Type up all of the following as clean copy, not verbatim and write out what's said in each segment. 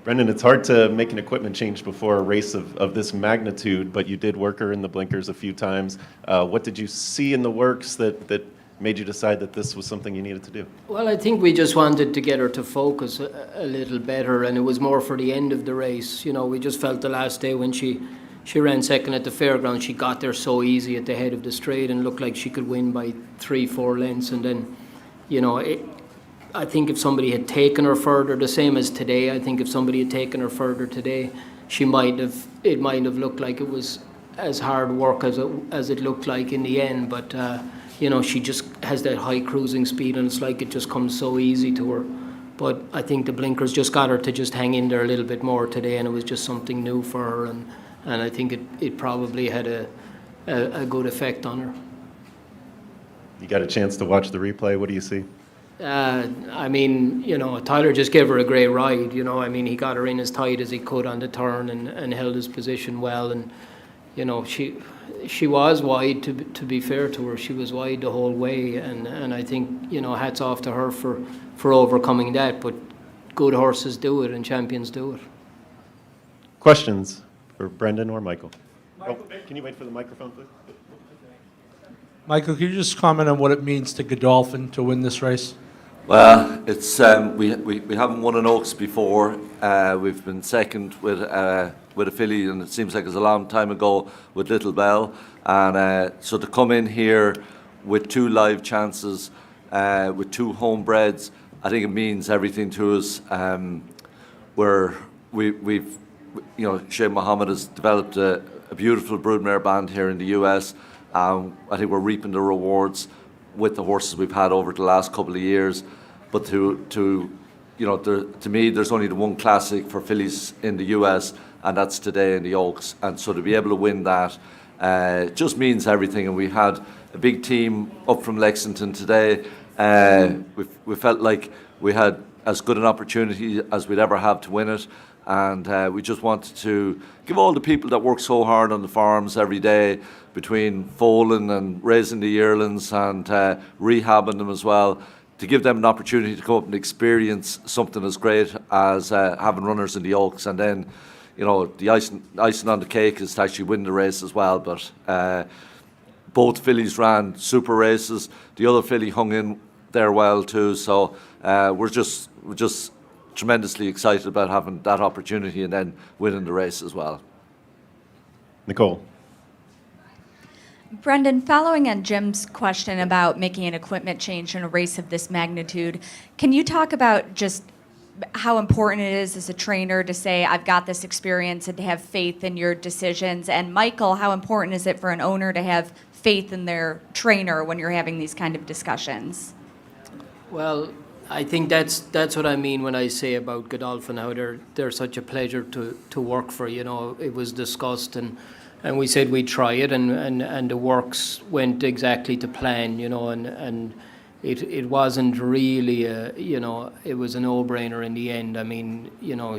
Brendan, it's hard to make an equipment change before a race of this magnitude, but you did work her in the blinkers a few times. What did you see in the works that made you decide that this was something you needed to do? Well, I think we just wanted to get her to focus a little better, and it was more for the end of the race. You know, we just felt the last day when she ran second at the fairground, she got there so easy at the head of the straight and looked like she could win by 3-4 lengths. And then, you know, I think if somebody had taken her further, the same as today, I think if somebody had taken her further today, it might have looked like it was as hard work as it looked like in the end. But you know, she just has that high cruising speed, and it's like it just comes so easy to her. But I think the blinkers just got her to just hang in there a little bit more today, and it was just something new for her, and I think it probably had a good effect on her. You got a chance to watch the replay. What do you see? I mean, you know, Tyler just gave her a great ride. You know, I mean, he got her in as tight as he could on the turn and held his position well. And, you know, she was wide, to be fair to her. She was wide the whole way. And I think, you know, hats off to her for overcoming that. But good horses do it and champions do it. Questions for Brendan or Michael? Can you wait for the microphone, please? Michael, can you just comment on what it means to Godolphin to win this race? Well, it's we haven't won an Oaks before. We've been second with a filly, and it seems like it's a long time ago with Little Bell. And so to come in here with 2 live chances, with 2 homebreds, I think it means everything to us. We've you know, Shane Mohammed has developed a beautiful broodmare band here in the US. I think we're reaping the rewards with the horses we've had over the last couple of years. But to me, there's only the one classic for fillies in the US, and that's today in the Oaks. And so to be able to win that just means everything. And we had a big team up from Lexington today. We felt like we had as good an opportunity as we'd ever have to win it. And we just wanted to give all the people that work so hard on the farms every day, between foaling and raising the yearlings and rehabbing them as well, to give them an opportunity to come up and experience something as great as having runners in the Oaks. And then, you know, the icing on the cake is to actually win the race as well. But both fillies ran super races. The other filly hung in there well too. So we're just tremendously excited about having that opportunity and then winning the race as well. Nicole. Brendan, following on Jim's question about making an equipment change in a race of this magnitude, can you talk about just how important it is as a trainer to say, I've got this experience, and to have faith in your decisions? And Michael, how important is it for an owner to have faith in their trainer when you're having these kind of discussions? Well, I think that's what I mean when I say about Godolphin, how they're such a pleasure to work for. You know, it was discussed and we said we'd try it, and the works went exactly to plan. You know, and it wasn't really it was a no-brainer in the end. I mean, you know,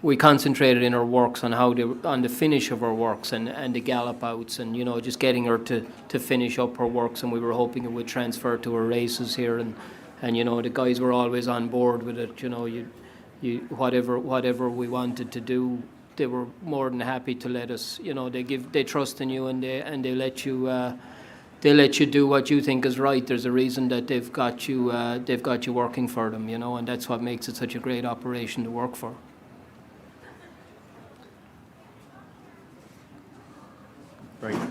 we concentrated in her works on on the finish of her works and the gallop outs, and you know, just getting her to finish up her works, and we were hoping it would transfer to her races here. And you know, the guys were always on board with it. You know, you whatever we wanted to do, they were more than happy to let us. You know, they trust in you, and they let you do what you think is right. There's a reason that they've got you working for them. You know, and that's what makes it such a great operation to work for. Right.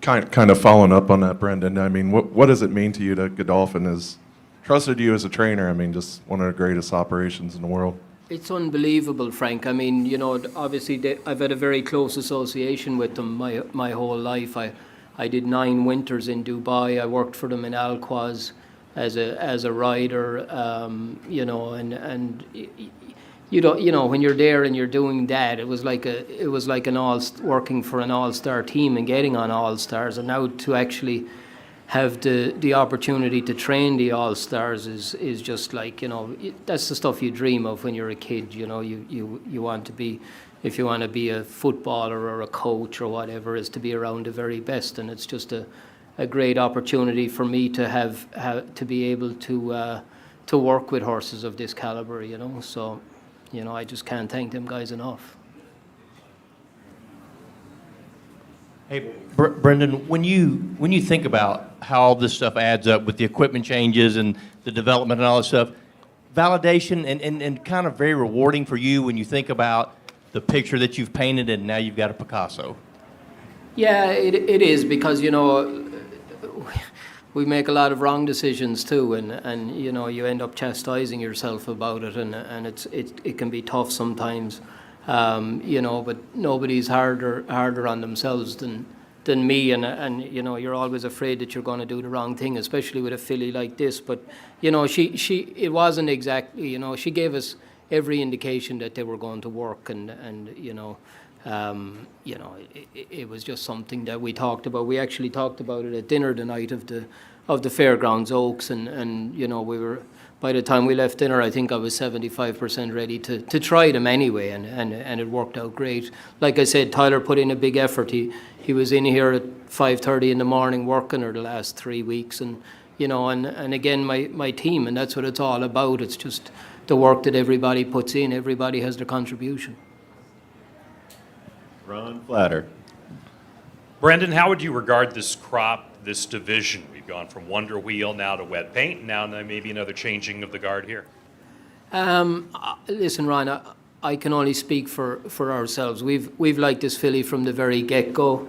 Kind of following up on that, Brendan, I mean, what does it mean to you that Godolphin has trusted you as a trainer? I mean, just one of the greatest operations in the world. It's unbelievable, Frank. I mean, you know, obviously I've had a very close association with them my whole life. I did 9 winters in Dubai. I worked for them in Al-Quoz as a rider, you know, and you know, when you're there and you're doing that, it was like working for an all-star team and getting on all-stars, and now to actually have the opportunity to train the all-stars is just like, you know, that's the stuff you dream of when you're a kid. You know, you want to be, if you want to be a footballer or a coach or whatever, is to be around the very best, and it's just a great opportunity for me to have to be able to to work with horses of this caliber, you know. So, you know, I just can't thank them guys enough. Hey, Brendan, when you think about how all this stuff adds up with the equipment changes and the development and all this stuff, validation and kind of very rewarding for you when you think about the picture that you've painted and now you've got a Picasso. Yeah, it is, because, you know, we make a lot of wrong decisions too, and you know, you end up chastising yourself about it, and it can be tough sometimes, you know, but nobody's harder on themselves than me, and you know, you're always afraid that you're going to do the wrong thing, especially with a filly like this. But you know, it wasn't exactly, you know, she gave us every indication that they were going to work, and you know, it was just something that we talked about. We actually talked about it at dinner the night of the Fairgrounds Oaks, and you know, we were, by the time we left dinner, I think I was 75% ready to try them anyway, and it worked out great. Like I said, Tyler put in a big effort. He was in here at 5:30 in the morning working her the last 3 weeks, and you know, and again, my team, and that's what it's all about. It's just the work that everybody puts in. Everybody has their contribution. Ron Flatter. Brendan, how would you regard this crop, this division? We've gone from Wonder Wheel now to wet paint, and now maybe another changing of the guard here. Listen, Ron, I can only speak for ourselves. We've liked this filly from the very get-go.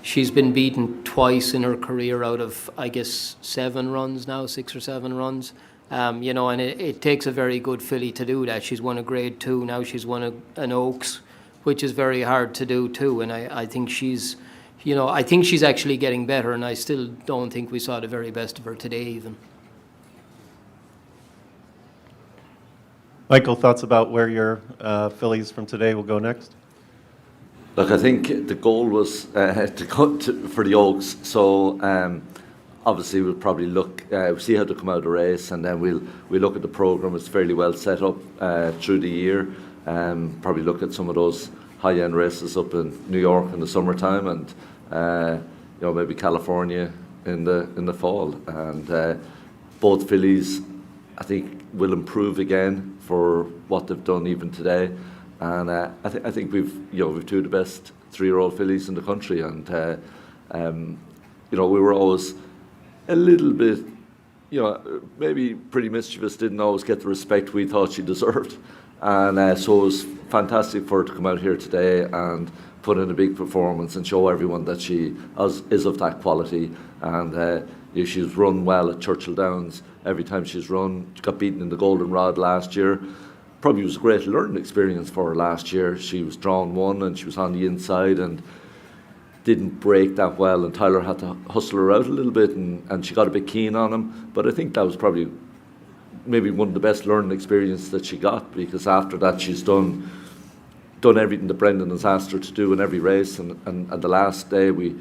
She's been beaten twice in her career out of, I guess, 7 runs now, 6 or 7 runs. You know, and it takes a very good filly to do that. She's won a Grade 2, now she's won an Oaks, which is very hard to do too. And I think she's, you know, I think she's actually getting better, and I still don't think we saw the very best of her today even. Michael, thoughts about where your fillies from today will go next? Look, I think the goal was to go for the Oaks. So obviously we'll probably look, see how they come out of the race, and then we'll look at the programme. It's fairly well set up through the year. Probably look at some of those high-end races up in New York in the summertime, and you know, maybe California in the fall. And both fillies, I think, will improve again for what they've done even today. And I think we've 2 of the best 3-year-old fillies in the country, and you know, we were always a little bit, you know, maybe pretty mischievous, didn't always get the respect we thought she deserved. And so it was fantastic for her to come out here today and put in a big performance and show everyone that she is of that quality. And she's run well at Churchill Downs every time she's run. She got beaten in the Goldenrod last year. Probably was a great learning experience for her last year. She was drawn 1 and she was on the inside and didn't break that well, and Tyler had to hustle her out a little bit, and she got a bit keen on him. But I think that was probably maybe one of the best learning experiences that she got, because after that she's done everything that Brendan has asked her to do in every race, and the last day we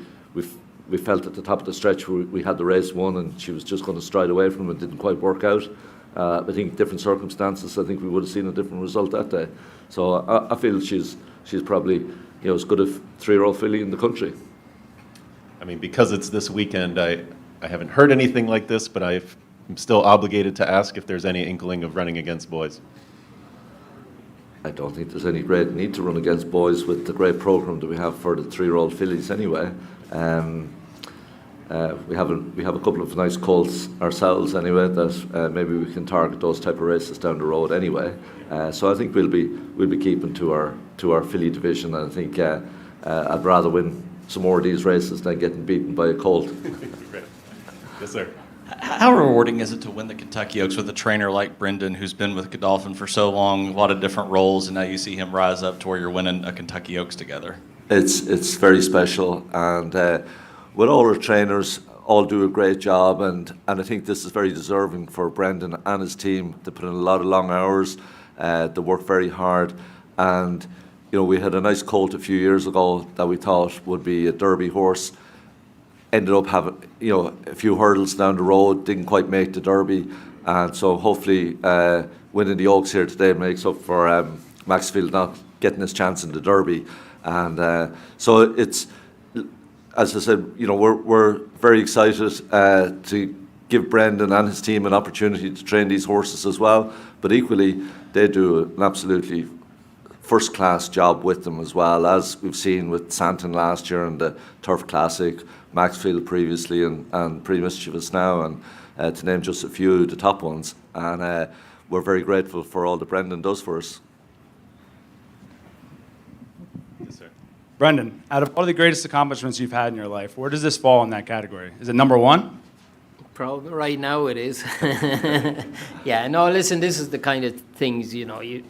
felt at the top of the stretch we had the race won, and she was just going to stride away from it. Didn't quite work out. I think different circumstances, I think we would have seen a different result that day. So I feel she's probably, as good a 3-year-old filly in the country. I mean, because it's this weekend, I haven't heard anything like this, but I'm still obligated to ask if there's any inkling of running against boys. I don't think there's any great need to run against boys with the great programme that we have for the 3-year-old fillies anyway. We have a couple of nice colts ourselves anyway that maybe we can target those type of races down the road anyway. So I think we'll be keeping to our filly division, and I think I'd rather win some more of these races than getting beaten by a colt. Yes, sir. How rewarding is it to win the Kentucky Oaks with a trainer like Brendan, who's been with Godolphin for so long, a lot of different roles, and now you see him rise up to where you're winning a Kentucky Oaks together? It's very special, and with all our trainers, all do a great job, and I think this is very deserving for Brendan and his team. They put in a lot of long hours, they work very hard, and we had a nice colt a few years ago that we thought would be a Derby horse. Ended up having a few hurdles down the road, didn't quite make the Derby, and so hopefully winning the Oaks here today makes up for Maxfield not getting his chance in the Derby. And so it's, as I said, we're very excited to give Brendan and his team an opportunity to train these horses as well. But equally, they do an absolutely first-class job with them as well, as we've seen with Santon last year and the Turf Classic, Maxfield previously, and Pretty Mischievous now, and to name just a few of the top ones. And we're very grateful for all that Brendan does for us. Yes, sir. Brendan, out of all the greatest accomplishments you've had in your life, where does this fall in that category? Is it number one? Probably right now it is. Yeah, no, listen, this is the kind of things, you know, you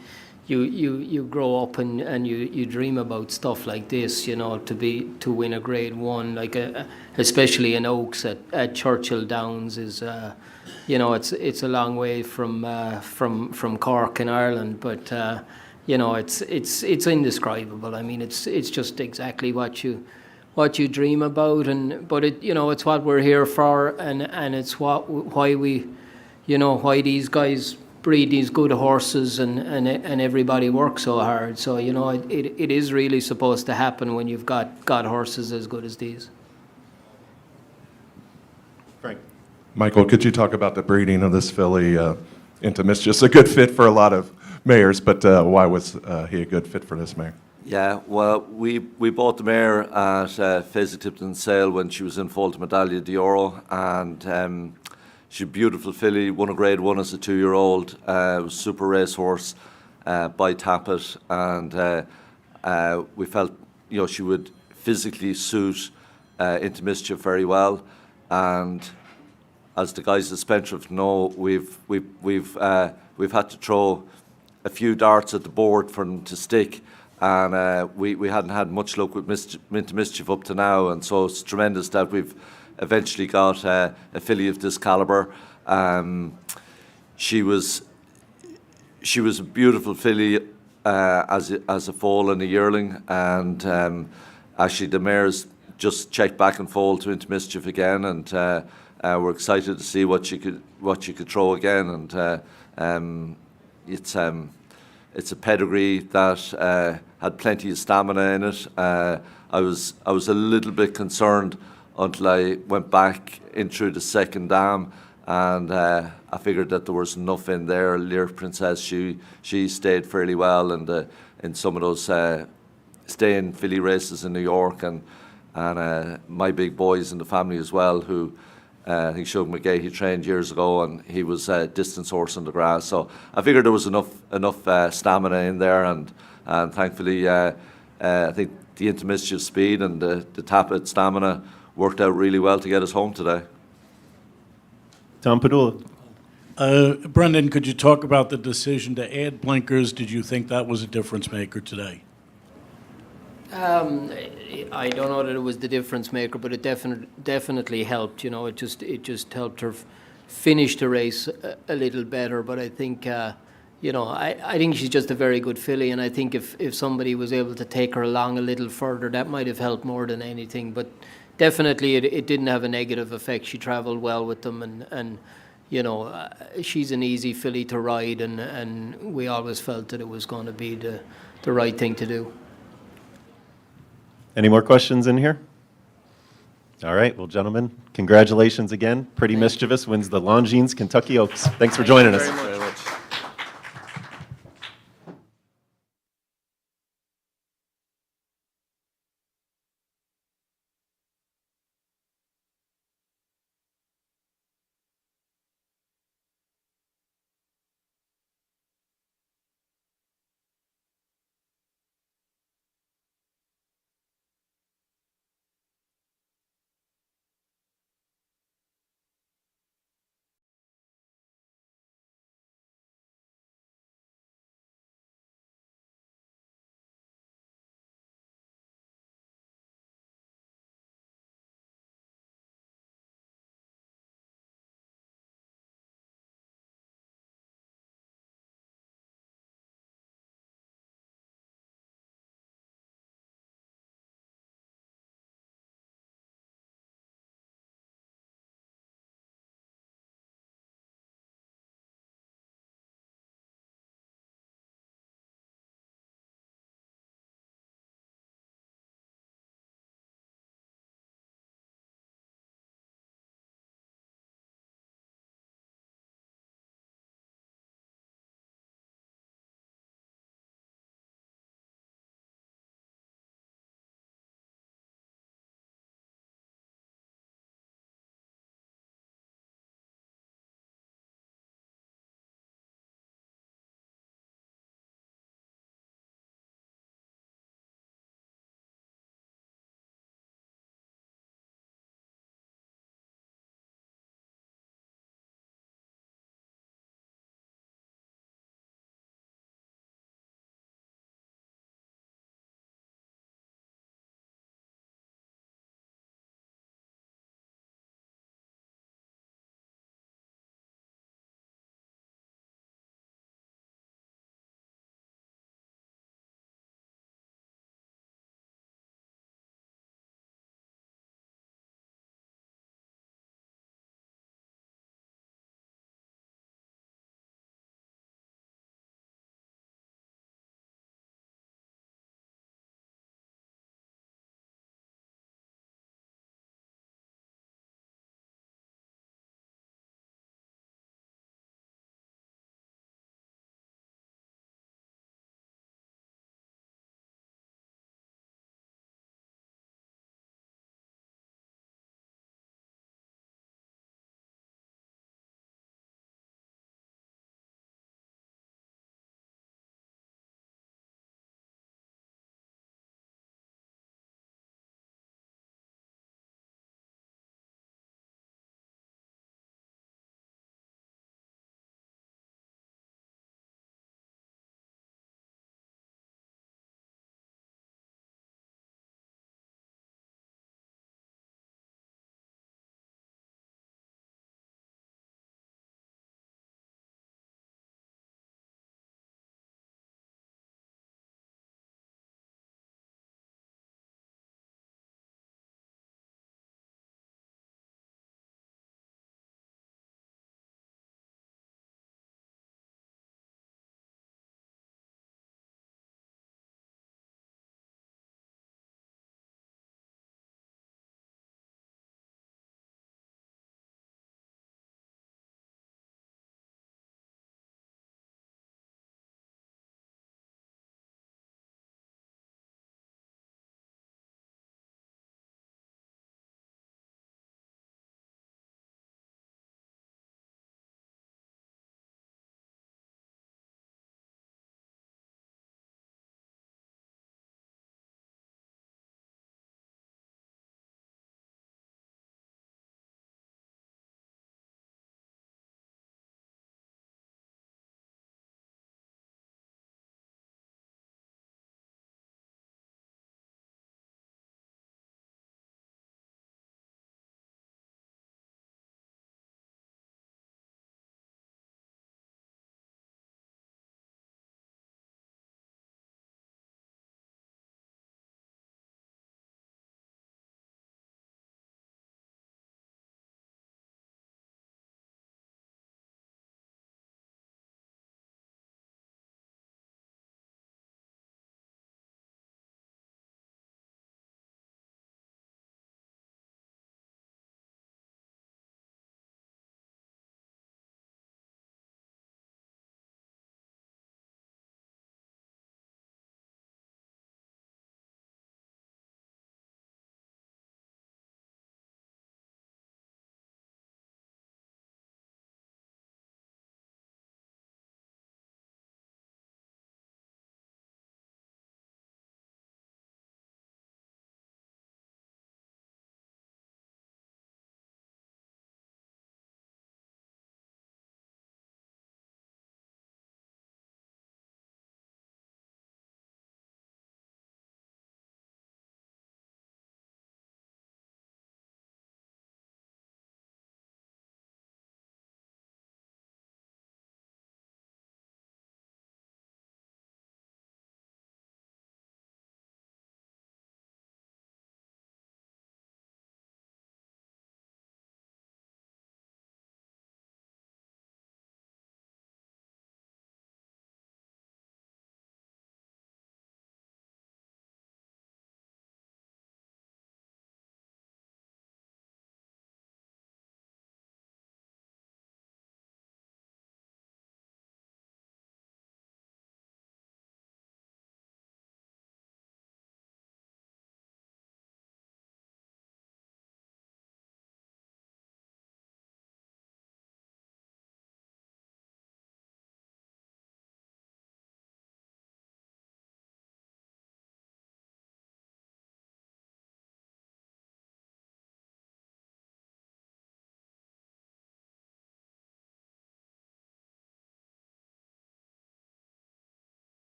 grow up and you dream about stuff like this, you know, to win a Grade 1, like especially in Oaks at Churchill Downs is, you know, it's a long way from Cork in Ireland, but you know, it's indescribable. I mean, it's just exactly what you dream about, but it, you know, it's what we're here for, and it's why we, you know, why these guys breed these good horses and everybody works so hard. So, you know, it is really supposed to happen when you've got horses as good as these. Frank. Michael, could you talk about the breeding of this filly into Mischievous? A good fit for a lot of mares, but why was he a good fit for this mare? Yeah, well, we bought the mare at Faisal Tipton sale when she was in Volta Medaglia d'Oro, and she's a beautiful filly, won a Grade 1 as a 2-year-old, was a super racehorse by Tappet, and we felt, you know, she would physically suit into Mischief very well, and as the guys at Spendthrift know, we've had to throw a few darts at the board for them to stick, and we hadn't had much luck with Into Mischief up to now, and so it's tremendous that we've eventually got a filly of this calibre. She was a beautiful filly as a foal and a yearling, and actually the mare's just checked back and foal to Into Mischief again, and we're excited to see what she could throw again, and it's a pedigree that had plenty of stamina in it. I was a little bit concerned until I went back in through the second dam, and I figured that there was enough in there. Lyric Princess, she stayed fairly well in some of those staying filly races in New York, and my big boys in the family as well, who I think Shug McGay, he trained years ago, and he was a distance horse on the grass. So I figured there was enough stamina in there, and thankfully I think the Into Mischief speed and the Tappet stamina worked out really well to get us home today. Tom Padula. Brendan, could you talk about the decision to add blinkers? Did you think that was a difference maker today? I don't know that it was the difference maker, but it definitely helped. You know, it just helped her finish the race a little better. But I think, you know, I think she's just a very good filly, and I think if somebody was able to take her along a little further, that might have helped more than anything. But definitely, it didn't have a negative effect. She travelled well with them, and you know, she's an easy filly to ride, and we always felt that it was going to be the right thing to do. Any more questions in here? All right, well, gentlemen, congratulations again. Pretty Mischievous wins the Longines Kentucky Oaks. Thanks for joining us. Very much.